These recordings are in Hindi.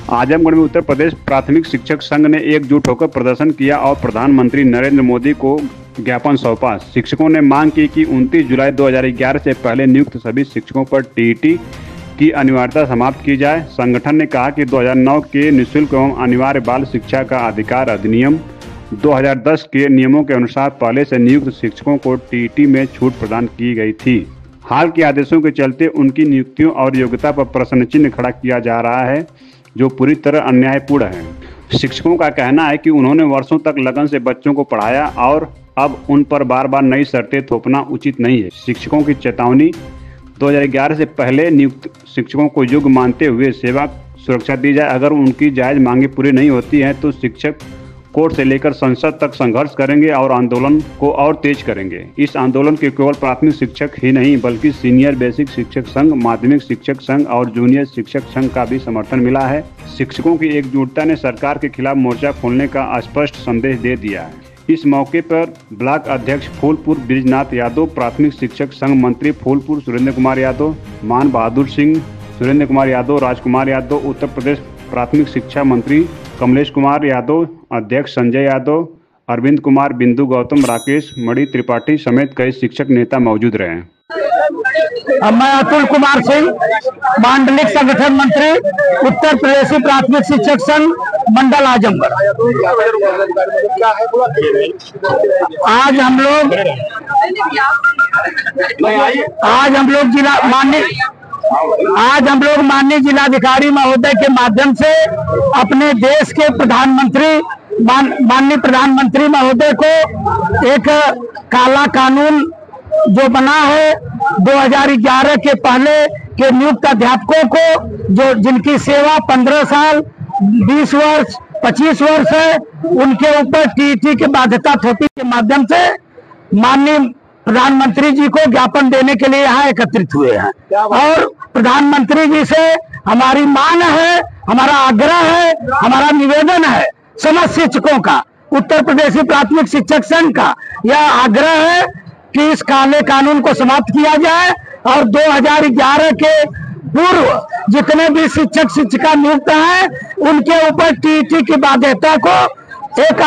आजमगढ़ में उत्तर प्रदेश प्राथमिक शिक्षक संघ ने एकजुट होकर प्रदर्शन किया और प्रधानमंत्री नरेंद्र मोदी को ज्ञापन सौंपा। शिक्षकों ने मांग की कि 29 जुलाई 2011 से पहले नियुक्त सभी शिक्षकों पर टीईटी की अनिवार्यता समाप्त की जाए। संगठन ने कहा कि 2009 के निःशुल्क एवं अनिवार्य बाल शिक्षा का अधिकार अधिनियम 2010 के नियमों के अनुसार पहले से नियुक्त शिक्षकों को टीईटी में छूट प्रदान की गई थी। हाल के आदेशों के चलते उनकी नियुक्तियों और योग्यता पर प्रश्न चिन्ह खड़ा किया जा रहा है, जो पूरी तरह अन्यायपूर्ण है। शिक्षकों का कहना है कि उन्होंने वर्षों तक लगन से बच्चों को पढ़ाया और अब उन पर बार बार नई शर्तें थोपना उचित नहीं है। शिक्षकों की चेतावनी, 2011 से पहले नियुक्त शिक्षकों को योग्य मानते हुए सेवा सुरक्षा दी जाए। अगर उनकी जायज मांगे पूरी नहीं होती हैं तो शिक्षक कोर्ट से लेकर संसद तक संघर्ष करेंगे और आंदोलन को और तेज करेंगे। इस आंदोलन के केवल प्राथमिक शिक्षक ही नहीं बल्कि सीनियर बेसिक शिक्षक संघ, माध्यमिक शिक्षक संघ और जूनियर शिक्षक संघ का भी समर्थन मिला है। शिक्षकों की एकजुटता ने सरकार के खिलाफ मोर्चा खोलने का स्पष्ट संदेश दे दिया है। इस मौके पर ब्लॉक अध्यक्ष फूलपुर ब्रिजनाथ यादव, प्राथमिक शिक्षक संघ मंत्री फूलपुर सुरेंद्र कुमार यादव, मान बहादुर सिंह, सुरेंद्र कुमार यादव, राजकुमार यादव, उत्तर प्रदेश प्राथमिक शिक्षा मंत्री कमलेश कुमार यादव, अध्यक्ष संजय यादव, अरविंद कुमार, बिंदु गौतम, राकेश मणि त्रिपाठी समेत कई शिक्षक नेता मौजूद रहे। मैं अतुल कुमार सिंह, मांडलिक संगठन मंत्री, उत्तर प्रदेशी प्राथमिक शिक्षक संघ मंडल आजमगढ़। आज हम लोग माननीय जिलाधिकारी महोदय के माध्यम से अपने देश के प्रधानमंत्री माननीय प्रधानमंत्री महोदय को एक काला कानून जो बना है 2011 के पहले के नियुक्त अध्यापकों को, जो जिनकी सेवा 15 साल 20 वर्ष 25 वर्ष है, उनके ऊपर टीईटी की बाध्यता थोपी के माध्यम से माननीय प्रधानमंत्री जी को ज्ञापन देने के लिए यहाँ एकत्रित हुए हैं। और प्रधानमंत्री जी से हमारी मांग है, हमारा आग्रह है, हमारा निवेदन है, समस्त शिक्षकों का, उत्तर प्रदेशी प्राथमिक शिक्षक संघ का यह आग्रह है कि इस काले कानून को समाप्त किया जाए और 2011 के पूर्व जितने भी शिक्षक शिक्षिका नियुक्त हैं उनके ऊपर टीईटी की बाध्यता को एक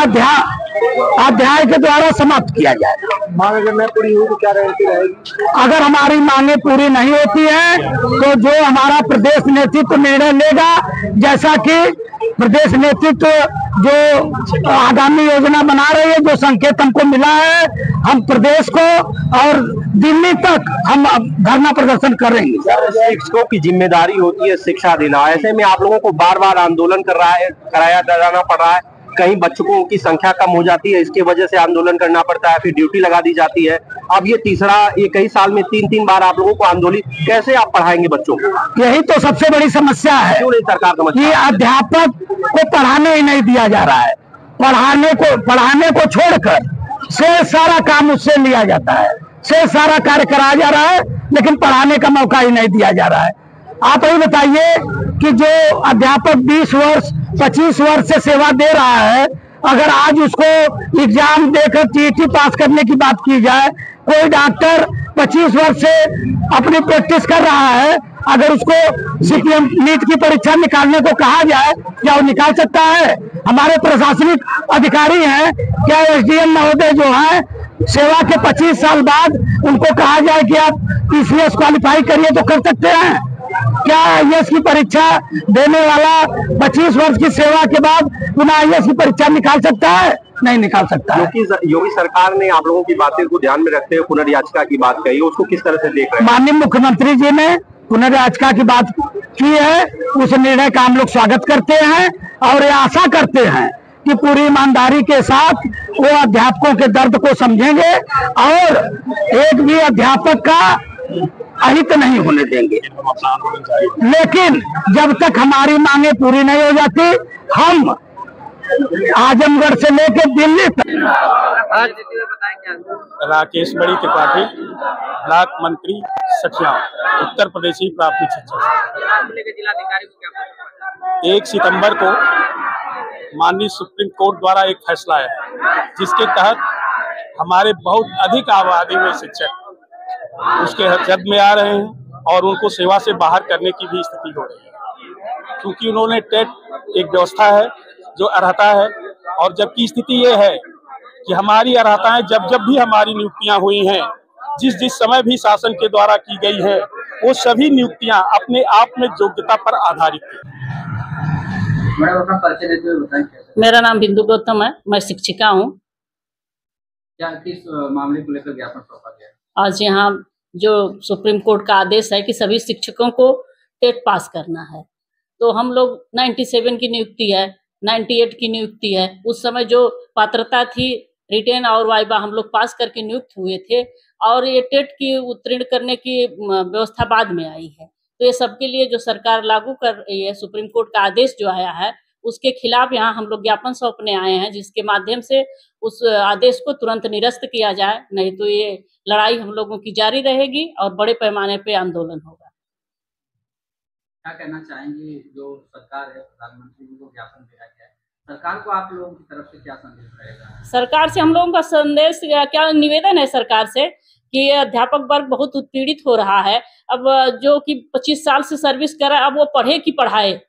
अध्याय के द्वारा समाप्त किया जाए। मांग अगर नहीं पूरी हुई तो क्या गारंटी रहेगी? अगर हमारी मांगे पूरी नहीं होती है तो जो हमारा प्रदेश नेतृत्व निर्णय लेगा, जैसा कि प्रदेश नेतृत्व जो आगामी योजना बना रही है, जो संकेत हमको मिला है, हम प्रदेश को और दिल्ली तक हम धरना प्रदर्शन करेंगे। शिक्षकों की जिम्मेदारी होती है शिक्षा देना, ऐसे में आप लोगों को बार बार आंदोलन कराया जाना पड़ रहा है। कहीं बच्चों की संख्या कम हो जाती है, इसके वजह से आंदोलन करना पड़ता है, फिर ड्यूटी लगा दी जाती है। अब ये कई साल में 3-3 बार आप लोगों को आंदोलन, कैसे आप पढ़ाएंगे बच्चों को? यही तो सबसे बड़ी समस्या है। क्यों नहीं सरकार समझती? कि अध्यापक को पढ़ाने ही नहीं दिया जा रहा है। पढ़ाने को छोड़कर से सारा काम उससे लिया जाता है, से सारा कार्य कराया जा रहा है, लेकिन पढ़ाने का मौका ही नहीं दिया जा रहा है। आप ये बताइए कि जो अध्यापक 20 वर्ष 25 वर्ष से सेवा दे रहा है, अगर आज उसको एग्जाम देकर टीईटी पास करने की बात की जाए, कोई डॉक्टर 25 वर्ष से अपनी प्रैक्टिस कर रहा है, अगर उसको सीपीएम नीट की परीक्षा निकालने को कहा जाए, क्या वो निकाल सकता है? हमारे प्रशासनिक अधिकारी हैं, क्या एसडीएम महोदय जो है सेवा के 25 साल बाद उनको कहा जाए कि आप पीसीएस क्वालिफाई करिए तो कर सकते हैं? क्या आईएएस की परीक्षा देने वाला 25 वर्ष की सेवा के बाद पुनः आईएएस की परीक्षा निकाल सकता है? नहीं निकाल सकता है। योगी सरकार ने आप लोगों की बातें को ध्यान में रखते हुए पुनर्याचिका की बात कही, उसको किस तरह से देख रहे हैं? माननीय मुख्यमंत्री जी ने पुनर्याचिका की बात की है, उस निर्णय का हम लोग स्वागत करते हैं और ये आशा करते हैं कि पूरी ईमानदारी के साथ वो अध्यापकों के दर्द को समझेंगे और एक भी अध्यापक का अहित नहीं होने देंगे। लेकिन जब तक हमारी मांगे पूरी नहीं हो जाती, हम आजमगढ़ से लेकर दिल्ली तक। राकेश मणि त्रिपाठी, ब्लॉक मंत्री सखिया, उत्तर प्रदेशी प्राथमिक शिक्षक। 1 सितंबर को माननीय सुप्रीम कोर्ट द्वारा एक फैसला है जिसके तहत हमारे बहुत अधिक आबादी में शिक्षक उसके जद में आ रहे हैं और उनको सेवा से बाहर करने की भी स्थिति हो रही है, क्योंकि उन्होंने टेट एक व्यवस्था है जो अर्हता है, और जबकि स्थिति ये है कि हमारी अर्हताएं जब जब भी हमारी नियुक्तियां हुई हैं, जिस जिस समय भी शासन के द्वारा की गई है, वो सभी नियुक्तियां अपने आप में योग्यता पर आधारित है। मैडम अपना परिचय देते हुए बताएं। मेरा नाम बिंदु गौतम है, मैं शिक्षिका हूँ। क्या किस मामले को लेकर ज्ञापन सौंपा गया है? आज यहाँ जो सुप्रीम कोर्ट का आदेश है कि सभी शिक्षकों को टेट पास करना है, तो हम लोग 97 की नियुक्ति है, 98 की नियुक्ति है, उस समय जो पात्रता थी रिटेन और वाइवा हम लोग पास करके नियुक्त हुए थे, और ये टेट की उत्तीर्ण करने की व्यवस्था बाद में आई है। तो ये सबके लिए जो सरकार लागू कर रही है, सुप्रीम कोर्ट का आदेश जो आया है उसके खिलाफ यहाँ हम लोग ज्ञापन सौंपने आए हैं, जिसके माध्यम से उस आदेश को तुरंत निरस्त किया जाए, नहीं तो ये लड़ाई हम लोगों की जारी रहेगी और बड़े पैमाने पे आंदोलन होगा। क्या कहना चाहेंगे जो सरकार है, प्रधानमंत्री जी को ज्ञापन दिया गया है, सरकार को आप लोगों की तरफ से क्या संदेश रहेगा? सरकार से हम लोगों का संदेश क्या निवेदन है सरकार से कि अध्यापक वर्ग बहुत उत्पीड़ित हो रहा है। अब जो कि 25 साल से सर्विस कर रहा है, अब वो पढ़े कि पढ़ाए,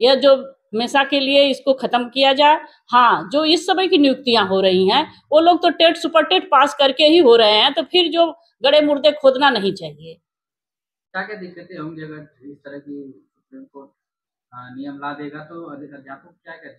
यह जो हमेशा के लिए इसको खत्म किया जाए। हाँ, जो इस समय की नियुक्तियां हो रही हैं वो लोग तो टेट सुपर टेट पास करके ही हो रहे हैं, तो फिर जो गड़े मुर्दे खोदना नहीं चाहिए। क्या क्या दिक्कतें होंगी अगर इस तरह की सुप्रीम कोर्ट नियम ला देगा, तो अध्यापक क्या क्या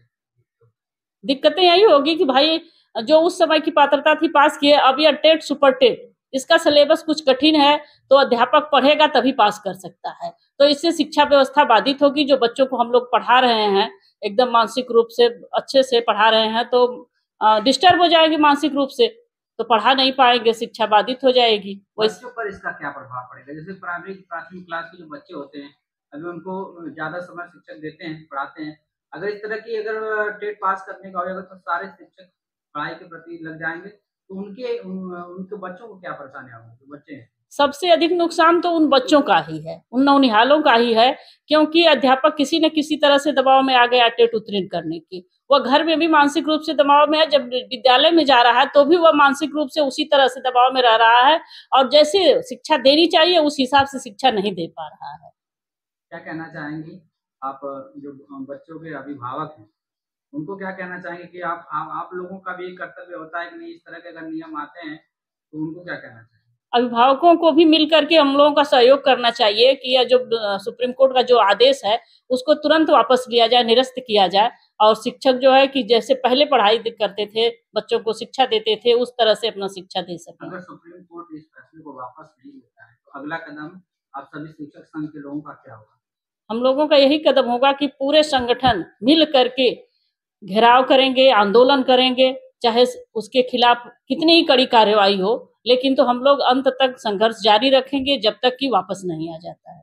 दिक्कतें यही होगी कि भाई जो उस समय की पात्रता थी पास किए, अब यह टेट सुपर टेट, इसका सिलेबस कुछ कठिन है, तो अध्यापक पढ़ेगा तभी पास कर सकता है। तो इससे शिक्षा व्यवस्था बाधित होगी। जो बच्चों को हम लोग पढ़ा रहे हैं एकदम मानसिक रूप से अच्छे से पढ़ा रहे हैं, तो डिस्टर्ब हो जाएगी मानसिक रूप से, तो पढ़ा नहीं पाएंगे, शिक्षा बाधित हो जाएगी। बच्चों पर इसका क्या प्रभाव पड़ेगा? जैसे प्राथमिक क्लास के जो बच्चे होते हैं, अभी उनको ज्यादा समय शिक्षक देते हैं, पढ़ाते हैं, अगर इस तरह की अगर टेट पास करने का होगा तो सारे शिक्षक पढ़ाई के प्रति लग जाएंगे, तो उनके बच्चों को क्या परेशानी होगी? जो बच्चे हैं, सबसे अधिक नुकसान तो उन बच्चों का ही है, उन नौनिहालों का ही है, क्योंकि अध्यापक किसी न किसी तरह से दबाव में आ गया टेट उत्तीर्ण करने की। वह घर में भी मानसिक रूप से दबाव में है, जब विद्यालय में जा रहा है तो भी वह मानसिक रूप से उसी तरह से दबाव में रह रहा है, और जैसे शिक्षा देनी चाहिए उस हिसाब से शिक्षा नहीं दे पा रहा है। क्या कहना चाहेंगी आप जो बच्चों के अभिभावक हैं, उनको क्या कहना चाहेंगे कि आप लोगों का भी कर्तव्य होता है कि नहीं, इस तरह के अगर नियम आते हैं तो उनको क्या कहना चाहिए? अभिभावकों को भी मिल करके हम लोगों का सहयोग करना चाहिए कि यह जो सुप्रीम कोर्ट का जो आदेश है उसको तुरंत वापस लिया जाए, निरस्त किया जाए, और शिक्षक जो है कि जैसे पहले पढ़ाई करते थे, बच्चों को शिक्षा देते थे, उस तरह से अपना शिक्षा दे सकें। अगर सुप्रीम कोर्ट इस फैसले को वापस नहीं लेता है तो अगला कदम आप सभी शिक्षक संघ के लोगों का क्या होगा? हम लोगों का यही कदम होगा कि पूरे संगठन मिल करके घेराव करेंगे, आंदोलन करेंगे, चाहे उसके खिलाफ कितनी ही कड़ी कार्रवाई हो, लेकिन तो हम लोग अंत तक संघर्ष जारी रखेंगे जब तक कि वापस नहीं आ जाता है।